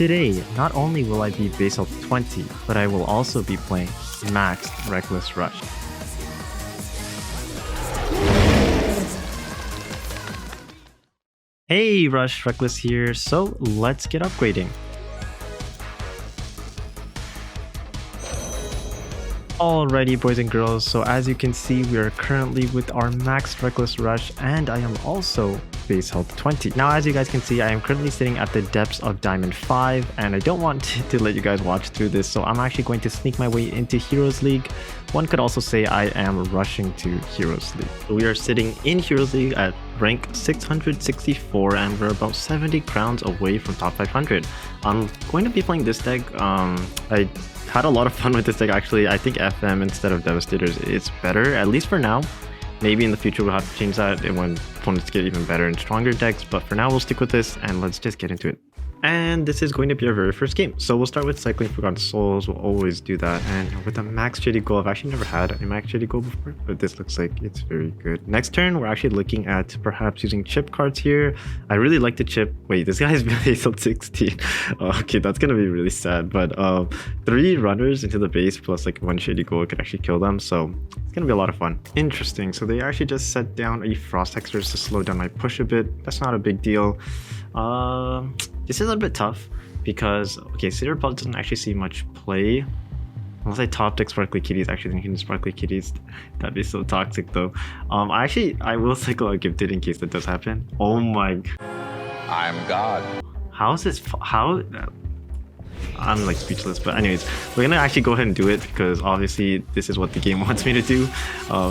Today, not only will I be base health 20, but I will also be playing Maxed Reckless Rush. Hey, Rush Reckless here, so let's get upgrading. Alrighty, boys and girls, so as you can see, we are currently with our Maxed Reckless Rush, and I am also base health 20. Now, as you guys can see, I am currently sitting at the depths of Diamond 5, and I don't want to let you guys watch through this, so I'm actually going to sneak my way into Heroes League. One could also say I am rushing to Heroes League. We are sitting in Heroes League at rank 664, and we're about 70 crowns away from top 500. I'm going to be playing this deck. I had a lot of fun with this deck actually. I think FM instead of Devastators is better, at least for now. Maybe in the future we'll have to change that when opponents get even better and stronger decks, but for now we'll stick with this and let's just get into it. And this is going to be our very first game. So we'll start with Cycling Forgotten Souls. We'll always do that. And with a max Shady Goal, I've actually never had a max Shady Goal before, but this looks like it's very good. Next turn, we're actually looking at perhaps using chip cards here. I really like the chip. Wait, this guy is base health 16. Okay, that's going to be really sad. But 3 runners into the base plus like 1 Shady Goal could actually kill them. So it's going to be a lot of fun. Interesting. So they actually just set down a Frost Hexers to slow down my push a bit. That's not a big deal. This is a bit tough because, okay, Cedar Pulse doesn't actually see much play. Unless I top deck Sparkly Kitties, actually thinking Sparkly Kitties, that'd be so toxic though. I will cycle a Gifted in case that does happen. Oh my. I'm God. How is this, I'm like speechless, but anyways, we're gonna actually go ahead and do it because obviously this is what the game wants me to do.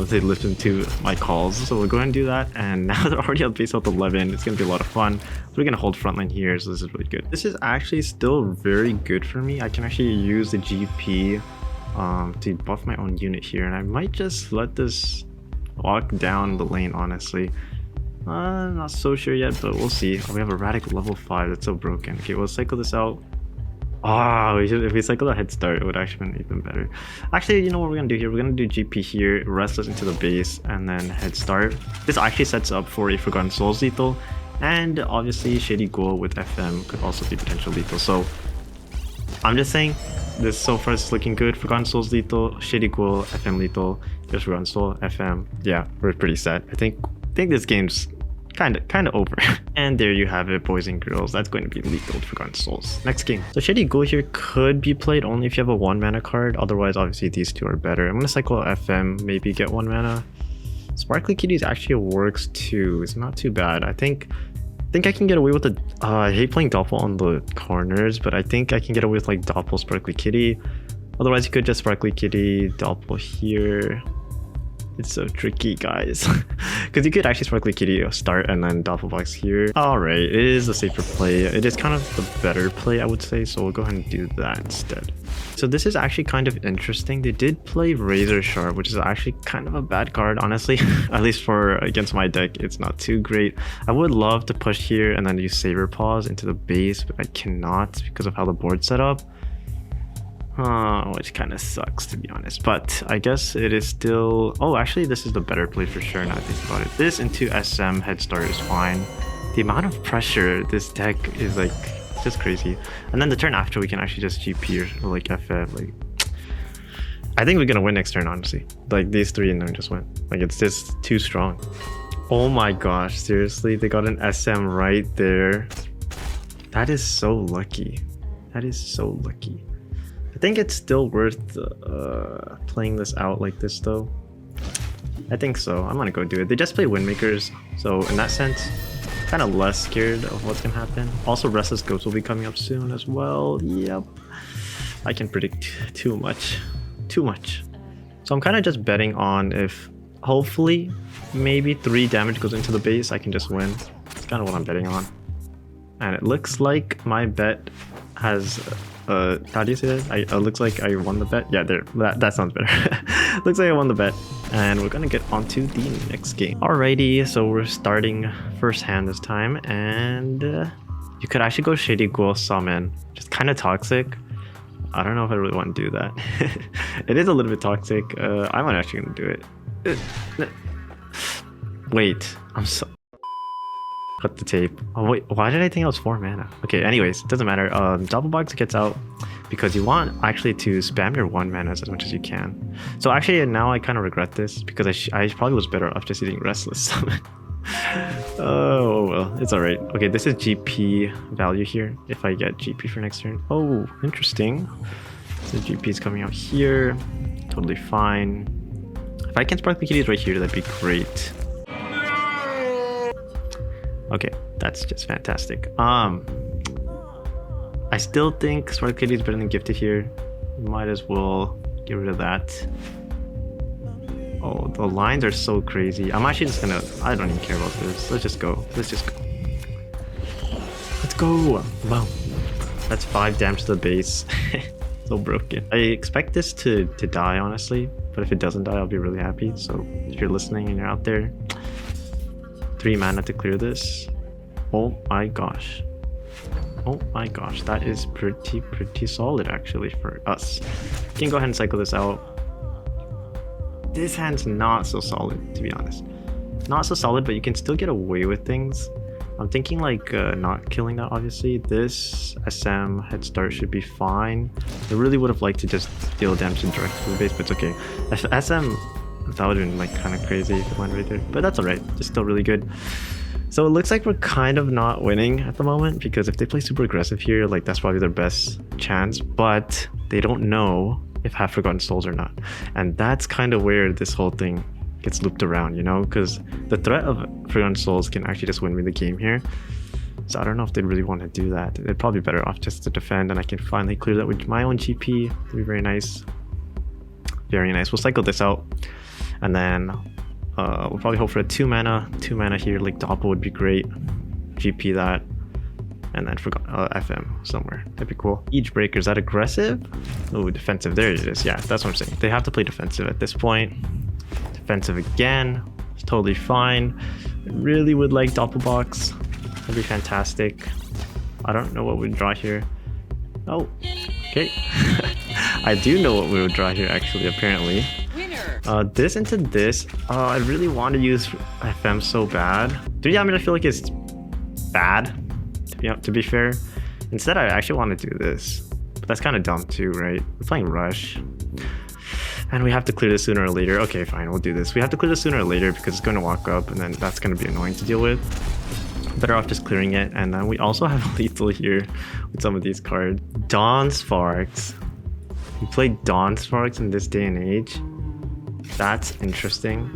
They listen to my calls, so we'll go ahead and do that. And now they're already at base health 11. It's gonna be a lot of fun. So we're gonna hold frontline here, so this is really good. This is actually still very good for me. I can actually use the GP to buff my own unit here, and I might just let this walk down the lane, honestly. Not so sure yet, but we'll see. Oh, we have Erratic level 5. That's so broken. Okay, we'll cycle this out. Oh, if we cycle a head start, it would actually be even better. Actually, you know what we're gonna do here? We're gonna do GP here, Restless into the base, and then head start. This actually sets up for a Forgotten Souls lethal, and obviously Shady Ghoul with FM could also be potential lethal. So I'm just saying, this so far is looking good. Forgotten Souls lethal, Shady Ghoul, FM lethal, just Forgotten Soul, FM. Yeah, we're pretty set. I think this game's kind of over. And there you have it, boys and girls. That's going to be lethal Forgotten Souls. Next game. So Shady Ghoul here could be played only if you have a 1 mana card. Otherwise, obviously these two are better. I'm gonna cycle FM, maybe get 1 mana. Sparkly Kitties actually works too. It's not too bad. I think I can get away with the I hate playing Doppel on the corners, but I think I can get away with like Doppel Sparkly Kitty. Otherwise you could just Sparkly Kitty, Doppel here. It's so tricky, guys, because you could actually Sparkly Kitty start and then Doppelbox here. Alright, it is a safer play. It is kind of the better play, I would say, so we'll go ahead and do that instead. So this is actually kind of interesting. They did play Razor Sharp, which is actually kind of a bad card, honestly. At least for against my deck, it's not too great. I would love to push here and then use Saber Paws into the base, but I cannot because of how the board's set up. Which kind of sucks, to be honest, but I guess it is still... Oh, actually this is the better play for sure now I think about it. This into SM head start is fine. The amount of pressure this deck is like just crazy. And then the turn after we can actually just GP or like FF. Like, I think we're gonna win next turn, honestly. Like these 3 and then just win. Like it's just too strong. Oh my gosh, seriously, they got an SM right there. That is so lucky. That is so lucky. I think it's still worth playing this out like this though. I think so. I'm gonna go do it. They just play Windmakers, so in that sense, kind of less scared of what's gonna happen. Also, Restless Ghost will be coming up soon as well. Yep. I can predict too much. Too much. So I'm kind of just betting on if, hopefully, maybe 3 damage goes into the base, I can just win. That's kind of what I'm betting on. And it looks like my bet has... how do you say that? It looks like I won the bet. Yeah, there. That sounds better. Looks like I won the bet. And we're gonna get on to the next game. Alrighty, so we're starting first hand this time. And you could actually go Shady Ghoul Summon. Just kind of toxic. I don't know if I really want to do that. It is a little bit toxic. I'm not actually gonna do it. Wait, I'm so... Cut the tape. Oh wait, why did I think it was 4 mana? Okay, anyways, it doesn't matter. Double box gets out because you want actually to spam your 1 mana as much as you can. So actually now I kind of regret this because I probably was better off just eating Restless Summon. Oh well, it's alright. Okay, this is GP value here if I get GP for next turn. Oh, interesting. So GP is coming out here. Totally fine. If I can Sparkly Kitties right here, that'd be great. Okay, that's just fantastic. I still think Sparkly Kitty is better than Gifted here. Might as well get rid of that. Oh, the lines are so crazy. I'm actually just gonna... I don't even care about this. Let's just go. Let's just go. Let's go! Wow. That's 5 damage to the base. So broken. I expect this to die, honestly. But if it doesn't die, I'll be really happy. So if you're listening and you're out there... 3 mana to clear this. Oh my gosh. Oh my gosh, that is pretty solid actually for us. You can go ahead and cycle this out. This hand's not so solid, to be honest. Not so solid, but you can still get away with things. I'm thinking like not killing that, obviously. This SM head start should be fine. I really would have liked to just deal damage direct to the base, but it's okay. SM, that would have been like kind of crazy if it went right there, but that's alright. It's still really good. So it looks like we're kind of not winning at the moment because if they play super aggressive here, like that's probably their best chance, but they don't know if have Forgotten Souls or not. And that's kind of where this whole thing gets looped around, you know, because the threat of Forgotten Souls can actually just win me the game here. So I don't know if they really want to do that. They're probably better off just to defend, and I can finally clear that with my own GP. It'll be very nice. Very nice. We'll cycle this out. And then we'll probably hope for a 2 mana here, like Doppel would be great. GP that, and then forgot FM somewhere. That'd be cool. Siege Breaker, is that aggressive? Oh, defensive. There it is. Yeah, that's what I'm saying. They have to play defensive at this point. Defensive again. It's totally fine. I really would like Doppelbox. That'd be fantastic. I don't know what we'd draw here. Oh, okay. I do know what we would draw here actually, apparently. This into this. I really want to use FM so bad. I mean, I feel like it's bad, to be fair. Instead, I actually want to do this. But that's kind of dumb too, right? We're playing Rush. And we have to clear this sooner or later. Okay, fine, we'll do this. We have to clear this sooner or later because it's going to walk up and then that's going to be annoying to deal with. Better off just clearing it. And then we also have lethal here with some of these cards. Dawn Sparks. We play Dawn Sparks in this day and age. That's interesting.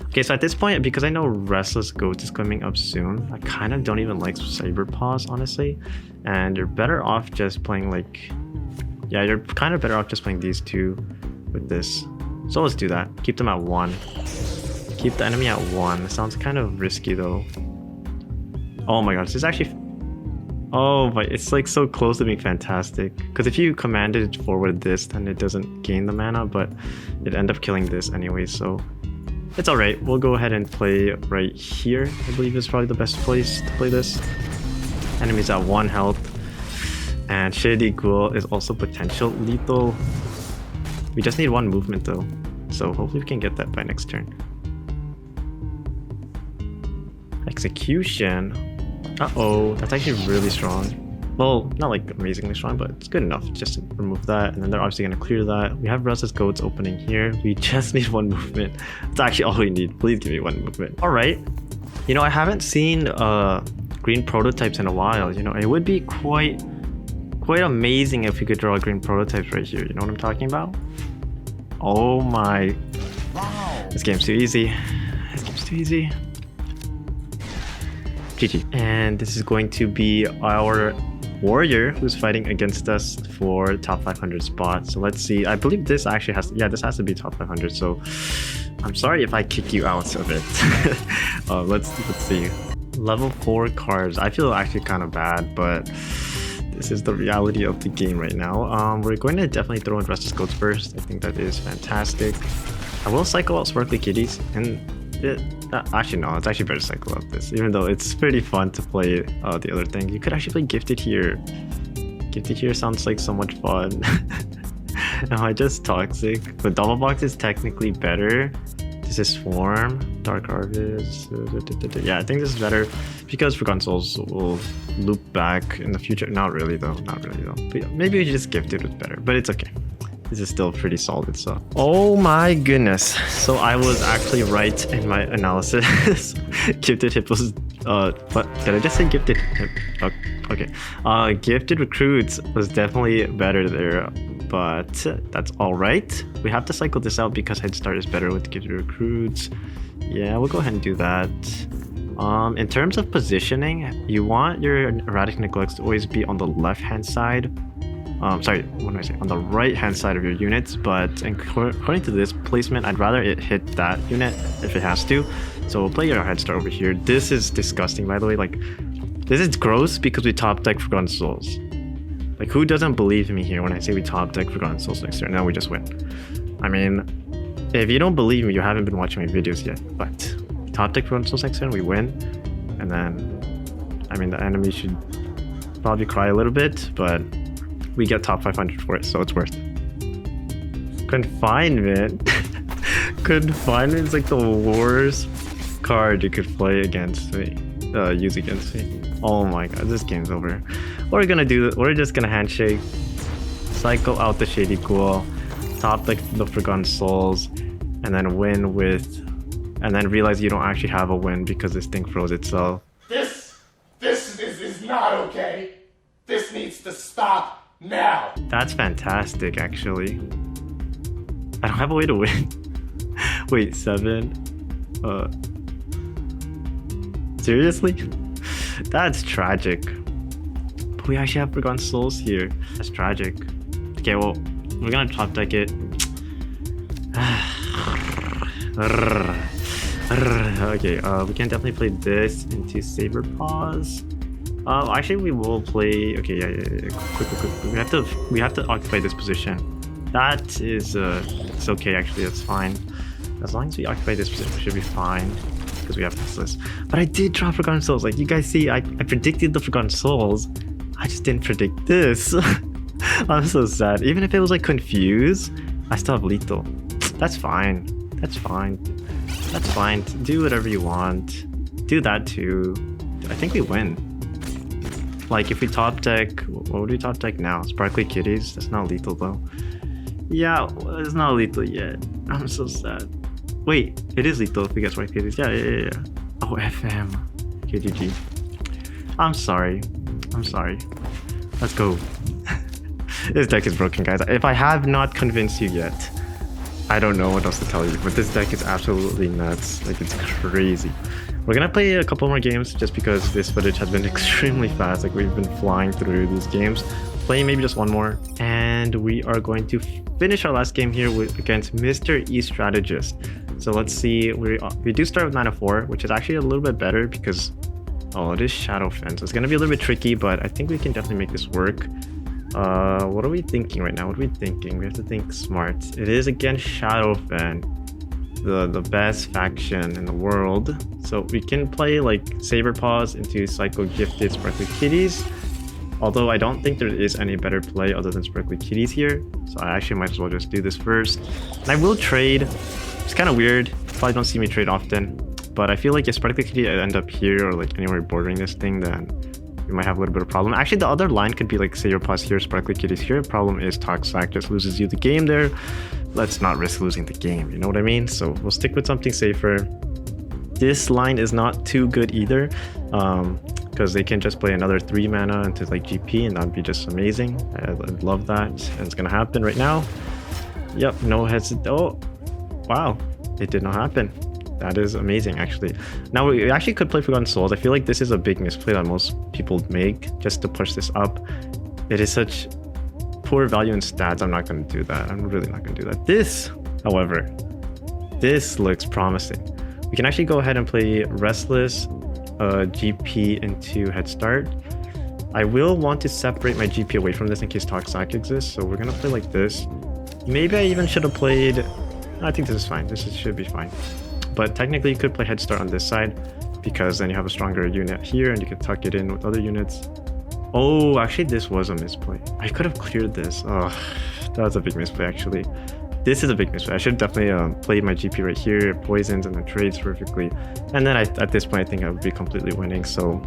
Okay, so at this point, because I know Restless Ghost is coming up soon, I kind of don't even like Cyber Paws, honestly. And you're better off just playing like... Yeah, you're kind of better off just playing these two with this. So let's do that. Keep them at 1. Keep the enemy at 1. Sounds kind of risky though. Oh my gosh, this is actually... Oh, but it's like so close to being fantastic. Because if you commanded forward this, then it doesn't gain the mana, but it end up killing this anyway, so... It's alright, we'll go ahead and play right here. I believe is probably the best place to play this. Enemies at 1 health. And Shady Ghoul is also potential lethal. We just need 1 movement though. So hopefully we can get that by next turn. Execution. Uh-oh, that's actually really strong. Well, not like amazingly strong, but it's good enough just to remove that. And then they're obviously going to clear that. We have Restless Goats opening here. We just need 1 movement. That's actually all we need. Please give me 1 movement. All right. You know, I haven't seen green prototypes in a while. You know, it would be quite amazing if we could draw green prototypes right here. You know what I'm talking about? Oh my. Wow. This game's too easy. This game's too easy. GG. And this is going to be our warrior who's fighting against us for top 500 spot. So let's see. I believe this actually has to, yeah, this has to be top 500. So I'm sorry if I kick you out of it. Let's see. Level 4 cards. I feel actually kind of bad, but this is the reality of the game right now. We're going to definitely throw in Restless Goats first. I think that is fantastic. I will cycle out Sparkly Kitties, and actually no, it's actually better to cycle out this, even though it's pretty fun to play the other thing. You could actually play Gifted here. Gifted here sounds like so much fun. Am I just toxic? But Double Box is technically better to Is this Swarm? Dark Harvest? Yeah, I think this is better because Forgotten Souls will loop back in the future. Not really though, not really though. But yeah, maybe we just Gifted was better, but it's okay. This is still pretty solid, so. Oh my goodness. So I was actually right in my analysis. Gifted Hippos, what? Did I just say Gifted? Oh, okay. Gifted Recruits was definitely better there, but that's all right. We have to cycle this out because Head Start is better with Gifted Recruits. Yeah, we'll go ahead and do that. In terms of positioning, you want your Erratic Neglects to always be on the left-hand side. Sorry, what did I say? On the right-hand side of your units, but according to this placement, I'd rather it hit that unit if it has to. So we'll play our Head Start over here. This is disgusting, by the way. Like, this is gross because we top deck Forgotten Souls. Like, who doesn't believe me here when I say we top deck Forgotten Souls next turn? Now we just win. I mean, if you don't believe me, you haven't been watching my videos yet. But top deck Forgotten Souls next turn, we win, and then, I mean, the enemy should probably cry a little bit, but we get top 500 for it, so it's worth it. Confinement. Confinement is like the worst card you could play against me, use against me. Oh my god, this game's over. We're just gonna handshake, cycle out the Shady Ghoul, top like the Forgotten Souls, and then win with, and then realize you don't actually have a win because this thing froze itself. This is not okay. This needs to stop now. That's fantastic, actually. I don't have a way to win. Wait, 7? Seriously? That's tragic. But we actually have Forgotten Souls here. That's tragic. Okay, well, we're gonna top deck it. Okay, we can definitely play this into Saber Paws. Actually, we will play. Okay, yeah. Quick. We have to occupy this position. That is, it's okay. Actually, that's fine. As long as we occupy this position, we should be fine because we have this list. But I did draw Forgotten Souls. Like you guys see, I predicted the Forgotten Souls. I just didn't predict this. I'm so sad. Even if it was like confused, I still have lethal. That's fine. That's fine. That's fine. Do whatever you want. Do that too. I think we win. Like if we top deck, what would we top deck now? Sparkly Kitties? That's not lethal though. Yeah, it's not lethal yet. I'm so sad. Wait, it is lethal if we get Sparkly Kitties. Yeah. Oh, FM. Okay, GG. I'm sorry. Let's go. This deck is broken, guys. If I have not convinced you yet, I don't know what else to tell you, but this deck is absolutely nuts. Like, it's crazy. We're gonna play a couple more games just because this footage has been extremely fast. Like, we've been flying through these games. Playing maybe just one more, and we are going to finish our last game here against Mr. E Strategist. So let's see. We do start with 9 of 4, which is actually a little bit better because it is Shadowfen. So it's gonna be a little bit tricky, but I think we can definitely make this work. What are we thinking right now? We have to think smart. It is against Shadowfen, the best faction in the world. So we can play like Saber Paws into Psycho Gifted Sparkly Kitties. Although I don't think there is any better play other than Sparkly Kitties here. So I actually might as well just do this first. And I will trade. It's kind of weird. You probably don't see me trade often. But I feel like if Sparkly Kitty end up here or like anywhere bordering this thing, then we might have a little bit of problem. Actually, the other line could be like Saber Paws here, Sparkly Kitties here. Problem is Toxac just loses you the game there. Let's not risk losing the game, you know what I mean? So we'll stick with something safer. This line is not too good either, because they can just play another 3 mana into like GP, and that'd be just amazing. I'd love that, and it's gonna happen right now. Yep, no heads. Oh, wow, it did not happen. That is amazing, actually. Now, we actually could play Forgotten Souls. I feel like this is a big misplay that most people make just to push this up. It is such poor value in stats. I'm not going to do that. I'm really not going to do that. This, however, this looks promising. We can actually go ahead and play Restless GP into Head Start. I will want to separate my GP away from this in case Toxac exists. So we're going to play like this. Maybe I even should have played... I think this is fine. Should be fine. But technically you could play Head Start on this side because then you have a stronger unit here and you could tuck it in with other units. Oh, actually this was a misplay. I could have cleared this. Oh, that was a big misplay actually. this is a big miss. I should definitely play my GP right here, poisons, and then trades perfectly. And then at this point, I think I would be completely winning. So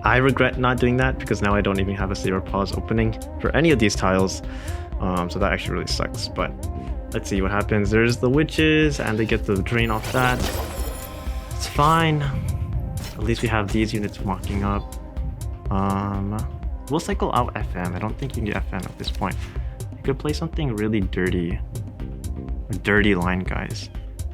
I regret not doing that because now I don't even have a saber pause opening for any of these tiles. So that actually really sucks. But let's see what happens. There's the witches, and they get the drain off that. It's fine. At least we have these units walking up. We'll cycle out FM. I don't think you can get FM at this point. You could play something really dirty. A dirty line, guys.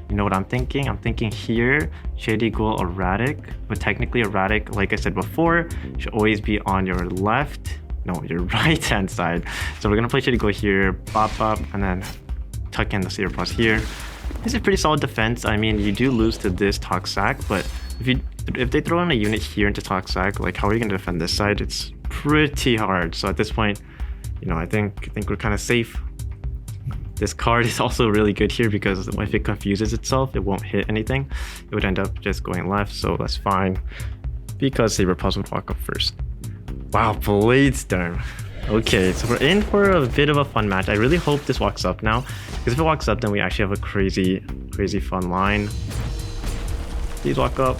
You know what I'm thinking? I'm thinking here, Shady Ghoul Erratic. But technically Erratic, like I said before, should always be on your left. No, your right hand side. So we're gonna play Shady Ghoul here, pop up, and then tuck in the Saber Plus here. This is a pretty solid defense. I mean, you do lose to this Toxac, but if they throw in a unit here into Toxac, like how are you gonna defend this side? It's pretty hard. So at this point, you know, I think we're kind of safe. This card is also really good here because if it confuses itself, it won't hit anything. It would end up just going left, so that's fine because Saber Pulse would walk up first. Wow, Blade Storm. Okay, so we're in for a bit of a fun match. I really hope this walks up now, because if it walks up, then we actually have a crazy fun line. Please walk up.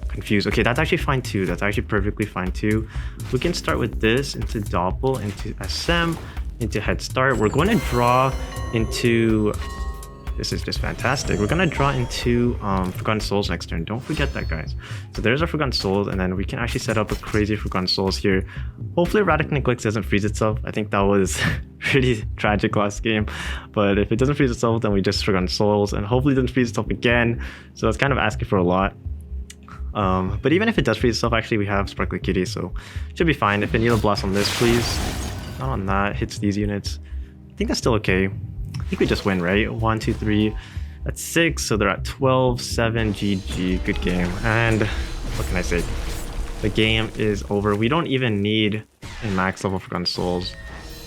Confused. Okay, that's actually fine too. That's actually perfectly fine too. We can start with this into Doppel, into SM, into Head Start. We're going to draw into... This is just fantastic. We're going to draw into Forgotten Souls next turn. Don't forget that, guys. So there's our Forgotten Souls, and then we can actually set up a crazy Forgotten Souls here. Hopefully Erratic Neglect doesn't freeze itself. I think that was pretty tragic last game. But if it doesn't freeze itself, then we just Forgotten Souls, and hopefully it doesn't freeze itself again. So that's kind of asking for a lot. But even if it does freeze itself, actually we have Sparkly Kitty, so should be fine. If it needs a blast on this, please. Not on that. Hits these units. I think that's still okay. I think we just win, right? 1, 2, 3. That's 6, so they're at 12, 7, GG. Good game. And what can I say? The game is over. We don't even need a max level Forgotten Souls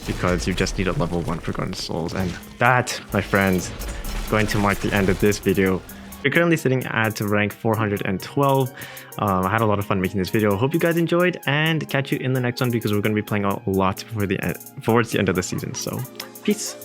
because you just need a level 1 Forgotten Souls. And that, my friends, is going to mark the end of this video. We're currently sitting at rank 412. I had a lot of fun making this video. Hope you guys enjoyed, and catch you in the next one because we're going to be playing a lot towards the end of the season. So, peace.